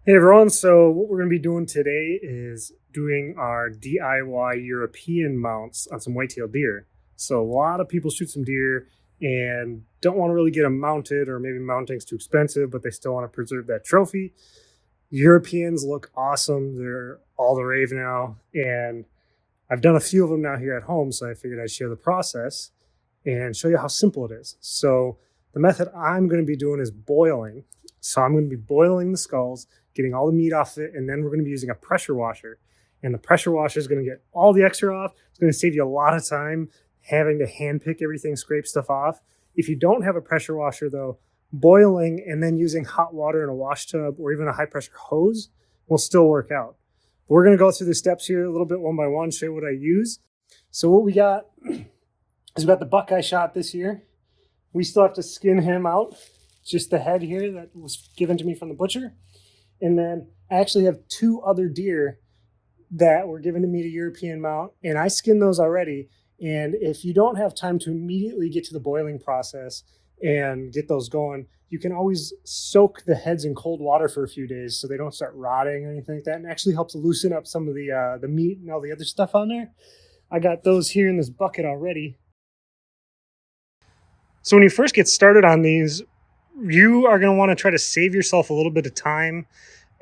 Hey everyone, so what we're going to be doing today is doing our DIY European mounts on some whitetail deer. So a lot of people shoot some deer and don't want to really get them mounted, or maybe mounting's too expensive, but they still want to preserve that trophy. Europeans look awesome. They're all the rave now, and I've done a few of them now here at home, so I figured I'd share the process and show you how simple it is. So the method I'm going to be doing is boiling. So I'm going to be boiling the skulls, getting all the meat off it, and then we're going to be using a pressure washer. And the pressure washer is going to get all the extra off. It's going to save you a lot of time having to hand pick everything, scrape stuff off. If you don't have a pressure washer though, boiling and then using hot water in a wash tub or even a high pressure hose will still work out. We're going to go through the steps here a little bit one by one, show you what I use. So what we got is we got the buck I shot this year. We still have to skin him out. Just the head here that was given to me from the butcher. And then I actually have two other deer that were given to me to European mount, and I skinned those already. And if you don't have time to immediately get to the boiling process and get those going, you can always soak the heads in cold water for a few days so they don't start rotting or anything like that, and actually helps loosen up some of the meat and all the other stuff on there. I got those here in this bucket already. So when you first get started on these, you are going to want to try to save yourself a little bit of time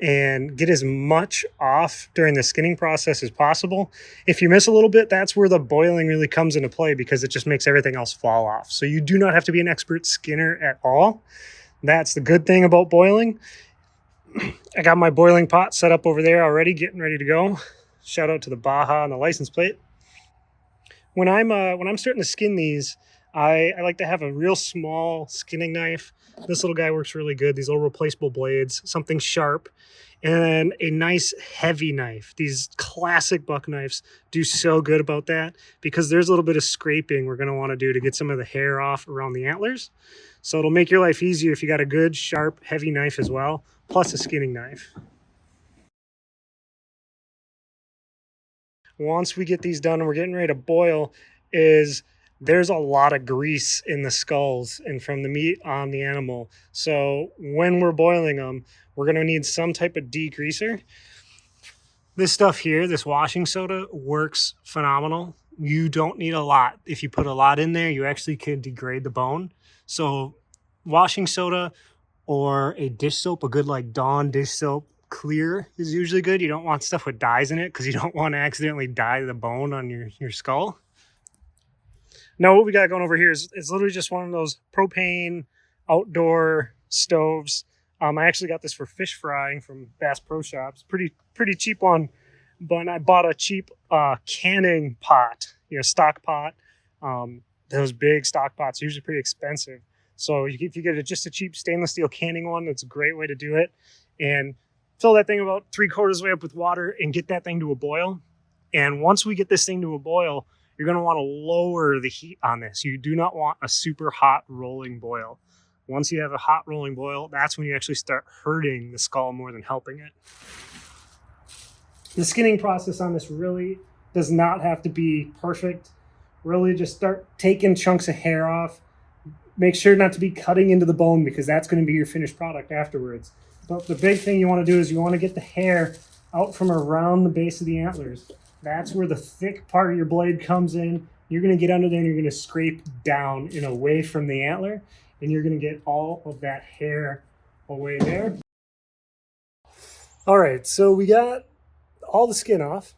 and get as much off during the skinning process as possible. If you miss a little bit, that's where the boiling really comes into play, because it just makes everything else fall off. So you do not have to be an expert skinner at all. That's the good thing about boiling. I got my boiling pot set up over there already, getting ready to go. Shout out to the Baha on the license plate. When I'm starting to skin these, I like to have a real small skinning knife. This little guy works really good. These little replaceable blades, something sharp, and a nice heavy knife. These classic buck knives do so good about that, because there's a little bit of scraping we're going to want to do to get some of the hair off around the antlers. So it'll make your life easier if you got a good, sharp, heavy knife as well, plus a skinning knife. Once we get these done and we're getting ready to boil, there's a lot of grease in the skulls and from the meat on the animal. So when we're boiling them, we're going to need some type of degreaser. This stuff here, this washing soda, works phenomenal. You don't need a lot. If you put a lot in there, you actually could degrade the bone. So washing soda or a dish soap, a good like Dawn dish soap, clear is usually good. You don't want stuff with dyes in it because you don't want to accidentally dye the bone on your skull. Now what we got going over here is literally just one of those propane outdoor stoves. I actually got this for fish frying from Bass Pro Shops. Pretty cheap one, but I bought a cheap canning pot, stock pot. Those big stock pots are usually pretty expensive. So if you get just a cheap stainless steel canning one, that's a great way to do it. And fill that thing about 3/4 of the way up with water and get that thing to a boil. And once we get this thing to a boil, you're going to want to lower the heat on this. You do not want a super hot rolling boil. Once you have a hot rolling boil, that's when you actually start hurting the skull more than helping it. The skinning process on this really does not have to be perfect. Really just start taking chunks of hair off. Make sure not to be cutting into the bone, because that's going to be your finished product afterwards. But the big thing you want to do is you want to get the hair out from around the base of the antlers. That's where the thick part of your blade comes in. You're going to get under there and you're going to scrape down and away from the antler, and you're going to get all of that hair away there. All right, so we got all the skin off,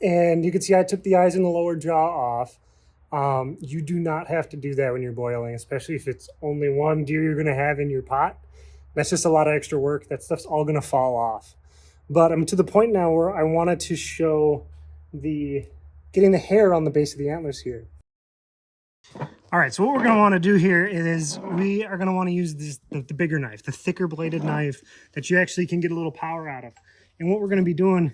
and you can see I took the eyes and the lower jaw off. You do not have to do that when you're boiling, especially if it's only one deer you're going to have in your pot. That's just a lot of extra work. That stuff's all going to fall off. But I'm to the point now where I wanted to show getting the hair on the base of the antlers here. All right, so what we're going to want to do here is we are going to want to use the bigger knife, the thicker bladed knife that you actually can get a little power out of. And what we're going to be doing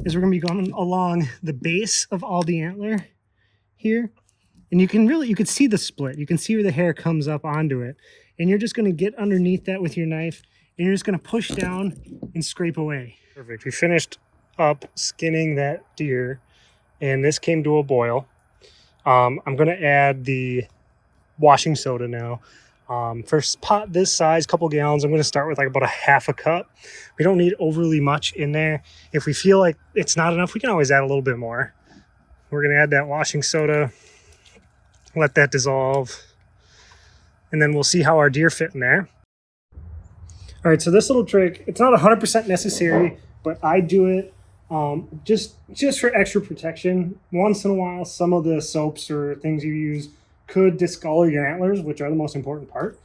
is we're going to be going along the base of all the antler here. And you can see the split. You can see where the hair comes up onto it. And you're just going to get underneath that with your knife, and you're just going to push down and scrape away. Perfect. We finished up skinning that deer, and this came to a boil. I'm going to add the washing soda now. For a pot this size, couple gallons, I'm going to start with like about a half a cup. We don't need overly much in there. If we feel like it's not enough, we can always add a little bit more. We're going to add that washing soda, let that dissolve, and then we'll see how our deer fit in there. All right, so this little trick, it's not 100% necessary, but I do it just for extra protection. Once in a while, some of the soaps or things you use could discolor your antlers, which are the most important part.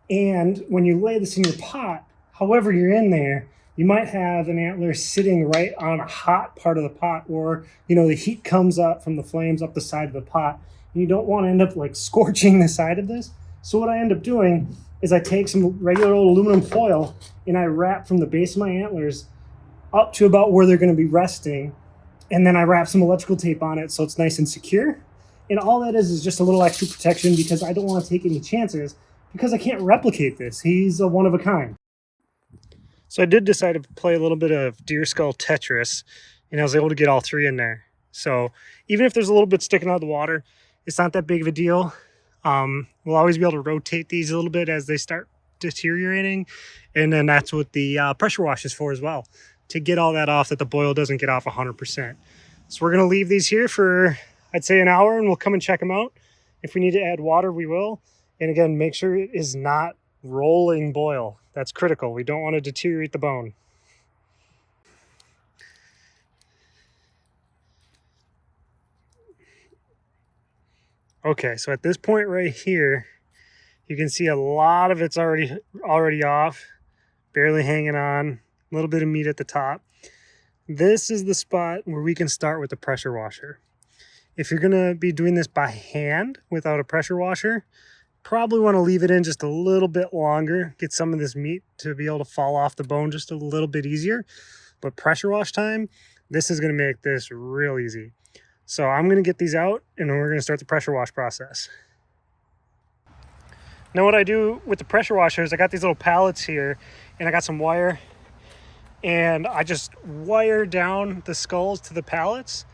And when you lay this in your pot, however you're in there, you might have an antler sitting right on a hot part of the pot, or, you know, the heat comes up from the flames up the side of the pot, and you don't want to end up like scorching the side of this. So what I end up doing is I take some regular old aluminum foil and I wrap from the base of my antlers up to about where they're going to be resting. And then I wrap some electrical tape on it so it's nice and secure. And all that is just a little extra protection because I don't want to take any chances because I can't replicate this. He's a one of a kind. So I did decide to play a little bit of deer skull Tetris, and I was able to get all three in there. So even if there's a little bit sticking out of the water, it's not that big of a deal. We'll always be able to rotate these a little bit as they start deteriorating. And then that's what the pressure wash is for as well, to get all that off, that the boil doesn't get off 100%. So we're going to leave these here for, I'd say, an hour, and we'll come and check them out. If we need to add water, we will. And again, make sure it is not rolling boil. That's critical. We don't want to deteriorate the bone. Okay, so at this point right here, you can see a lot of it's already off, barely hanging on, a little bit of meat at the top. This is the spot where we can start with the pressure washer. If you're gonna be doing this by hand without a pressure washer, probably want to leave it in just a little bit longer, get some of this meat to be able to fall off the bone just a little bit easier. But pressure wash time, this is gonna make this real easy. So I'm gonna get these out and we're gonna start the pressure wash process. Now what I do with the pressure washer is I got these little pallets here and I got some wire, and I just wire down the skulls to the pallets,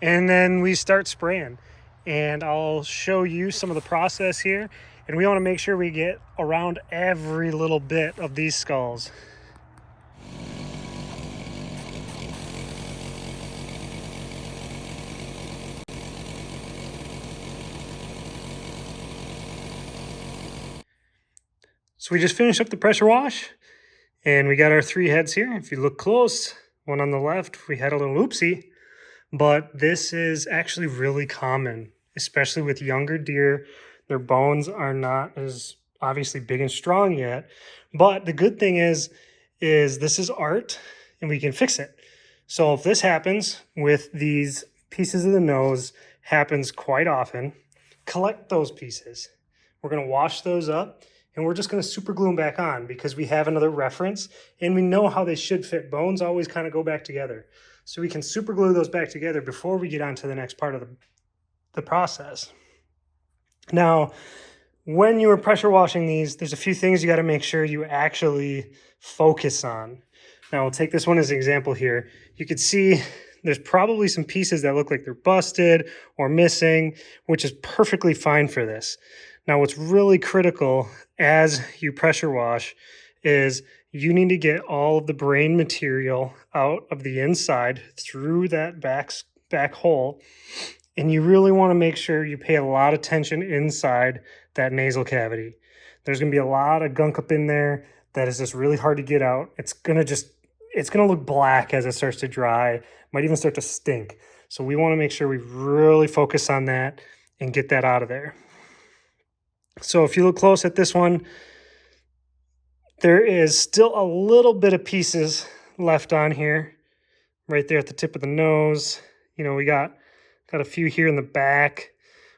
and then we start spraying. And I'll show you some of the process here, and we want to make sure we get around every little bit of these skulls. So we just finished up the pressure wash, and we got our three heads here. If you look close, one on the left, we had a little oopsie, but this is actually really common, especially with younger deer. Their bones are not as obviously big and strong yet, but the good thing is this is art and we can fix it. So if this happens with these pieces of the nose, happens quite often, collect those pieces. We're gonna wash those up, and we're just going to super glue them back on because we have another reference and we know how they should fit. Bones always kind of go back together. So we can super glue those back together before we get on to the next part of the process. Now, when you are pressure washing these, there's a few things you got to make sure you actually focus on. Now, we'll take this one as an example here. You can see there's probably some pieces that look like they're busted or missing, which is perfectly fine for this. Now, what's really critical as you pressure wash is you need to get all of the brain material out of the inside through that back hole. And you really want to make sure you pay a lot of attention inside that nasal cavity. There's going to be a lot of gunk up in there that is just really hard to get out. It's going to look black as it starts to dry, might even start to stink. So we want to make sure we really focus on that and get that out of there. So if you look close at this one, there is still a little bit of pieces left on here, right there at the tip of the nose. You know, we got a few here in the back,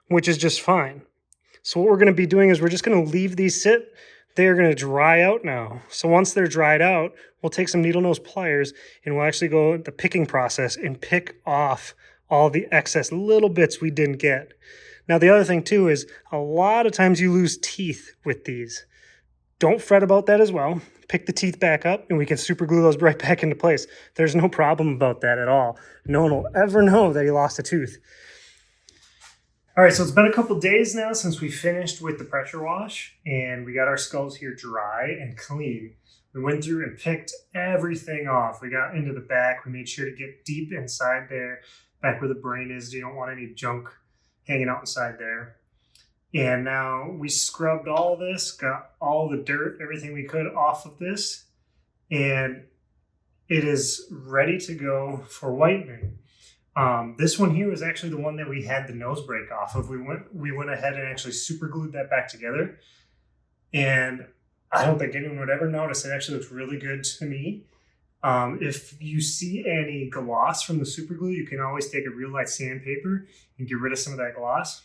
which is just fine. So what we're going to be doing is we're just going to leave these sit. They're going to dry out now. So once they're dried out, we'll take some needle nose pliers and we'll actually go the picking process and pick off all the excess little bits we didn't get. Now, the other thing too is a lot of times you lose teeth with these. Don't fret about that as well. Pick the teeth back up and we can super glue those right back into place. There's no problem about that at all. No one will ever know that you lost a tooth. All right, so it's been a couple days now since we finished with the pressure wash, and we got our skulls here dry and clean. We went through and picked everything off. We got into the back. We made sure to get deep inside there, back where the brain is. You don't want any junk hanging out inside there. And now we scrubbed all this, got all the dirt, everything we could off of this, and it is ready to go for whitening. This one here was actually the one that we had the nose break off of. We went ahead and actually super glued that back together. And I don't think anyone would ever notice. It actually looks really good to me. If you see any gloss from the super glue, you can always take a real light sandpaper and get rid of some of that gloss.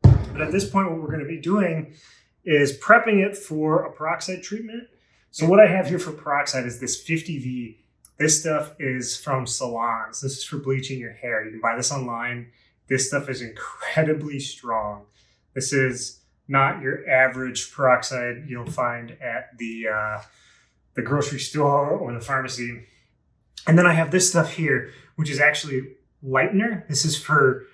But at this point, what we're going to be doing is prepping it for a peroxide treatment. So what I have here for peroxide is this 50V. This stuff is from salons. This is for bleaching your hair. You can buy this online. This stuff is incredibly strong. This is not your average peroxide you'll find at the grocery store or the pharmacy. And then I have this stuff here, which is actually whitener. This is for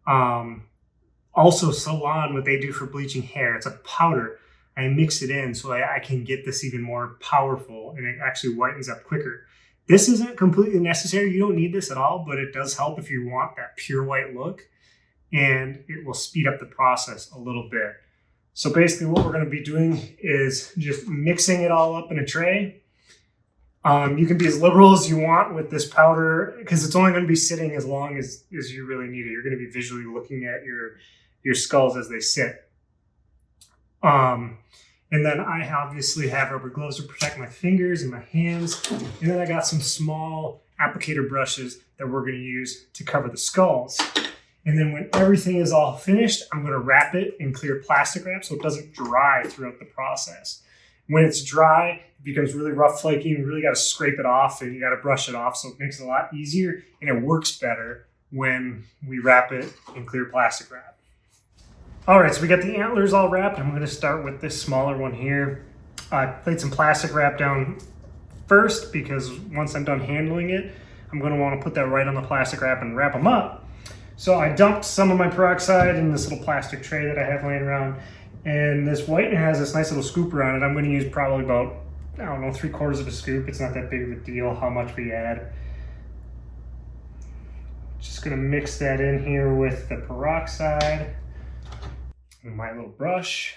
also salon, what they do for bleaching hair. It's a powder. I mix it in so I can get this even more powerful, and it actually whitens up quicker. This isn't completely necessary. You don't need this at all, but it does help if you want that pure white look, and it will speed up the process a little bit. So basically what we're going to be doing is just mixing it all up in a tray. You can be as liberal as you want with this powder because it's only going to be sitting as long as you really need it. You're going to be visually looking at your skulls as they sit. And then I obviously have rubber gloves to protect my fingers and my hands. And then I got some small applicator brushes that we're going to use to cover the skulls. And then when everything is all finished, I'm going to wrap it in clear plastic wrap so it doesn't dry throughout the process. When it's dry, it becomes really rough, flaky. You really got to scrape it off and you got to brush it off. So it makes it a lot easier and it works better when we wrap it in clear plastic wrap. All right, so we got the antlers all wrapped. I'm going to start with this smaller one here. I laid some plastic wrap down first because once I'm done handling it, I'm going to want to put that right on the plastic wrap and wrap them up. So I dumped some of my peroxide in this little plastic tray that I have laying around, and this whitener has this nice little scooper on it. I'm going to use probably about, I don't know, 3/4 of a scoop. It's not that big of a deal how much we add. Just going to mix that in here with the peroxide. My little brush.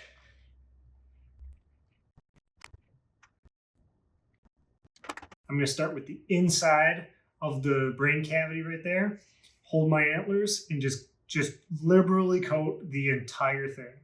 I'm going to start with the inside of the brain cavity right there. Hold my antlers and just liberally coat the entire thing.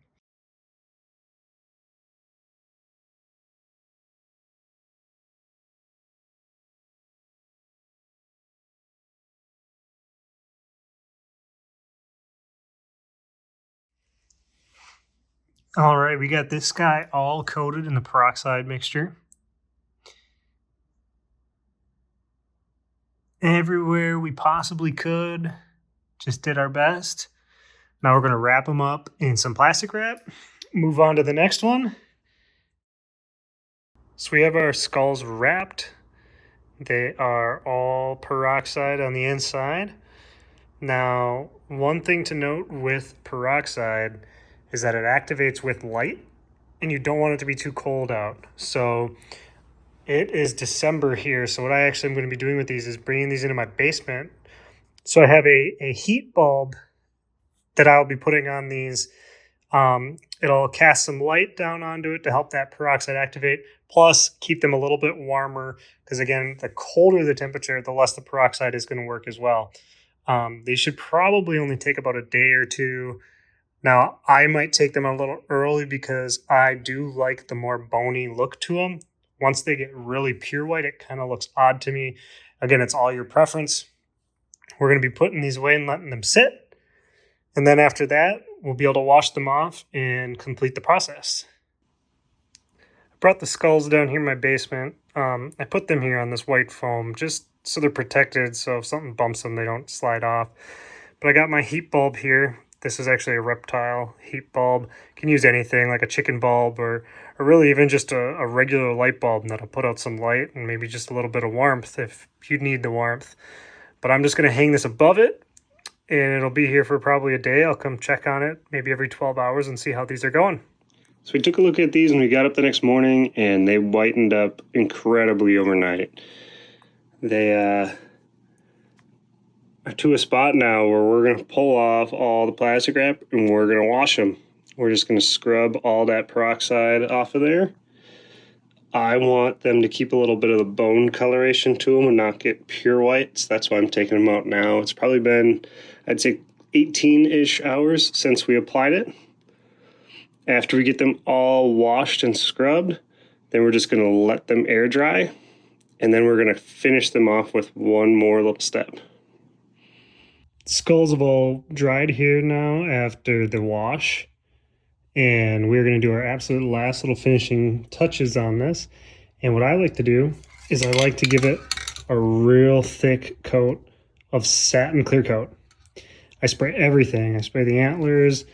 All right, we got this guy all coated in the peroxide mixture. Everywhere we possibly could, just did our best. Now we're gonna wrap them up in some plastic wrap, move on to the next one. So we have our skulls wrapped. They are all peroxide on the inside. Now, one thing to note with peroxide is that it activates with light and you don't want it to be too cold out. So it is December here. So what I actually am going to be doing with these is bringing these into my basement. So I have a heat bulb that I'll be putting on these. It'll cast some light down onto it to help that peroxide activate, plus keep them a little bit warmer. Because again, the colder the temperature, the less the peroxide is going to work as well. These should probably only take about a day or two. Now, I might take them a little early because I do like the more bony look to them. Once they get really pure white, it kind of looks odd to me. Again, it's all your preference. We're going to be putting these away and letting them sit. And then after that, we'll be able to wash them off and complete the process. I brought the skulls down here in my basement. I put them here on this white foam just so they're protected. So if something bumps them, they don't slide off. But I got my heat bulb here. This is actually a reptile heat bulb. You can use anything like a chicken bulb or really even just a regular light bulb that'll put out some light and maybe just a little bit of warmth if you need the warmth. But I'm just going to hang this above it and it'll be here for probably a day. I'll come check on it maybe every 12 hours and see how these are going. So we took a look at these and we got up the next morning and they whitened up incredibly overnight. They are to a spot now where we're going to pull off all the plastic wrap and we're going to wash them. We're just going to scrub all that peroxide off of there. I want them to keep a little bit of the bone coloration to them and not get pure white, so that's why I'm taking them out now. It's probably been, I'd say, 18-ish hours since we applied it. After we get them all washed and scrubbed, then we're just going to let them air dry, and then we're going to finish them off with one more little step. Skulls have all dried here now after the wash, and we're going to do our absolute last little finishing touches on this. And what I like to do is I like to give it a real thick coat of satin clear coat. I spray everything. I spray the antlers,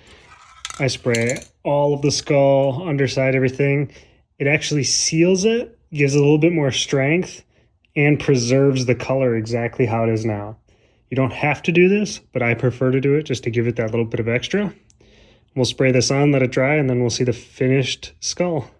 I spray all of the skull, underside, everything. It actually seals it, gives it a little bit more strength, and preserves the color exactly how it is now. You don't have to do this, but I prefer to do it just to give it that little bit of extra. We'll spray this on, let it dry, and then we'll see the finished skull.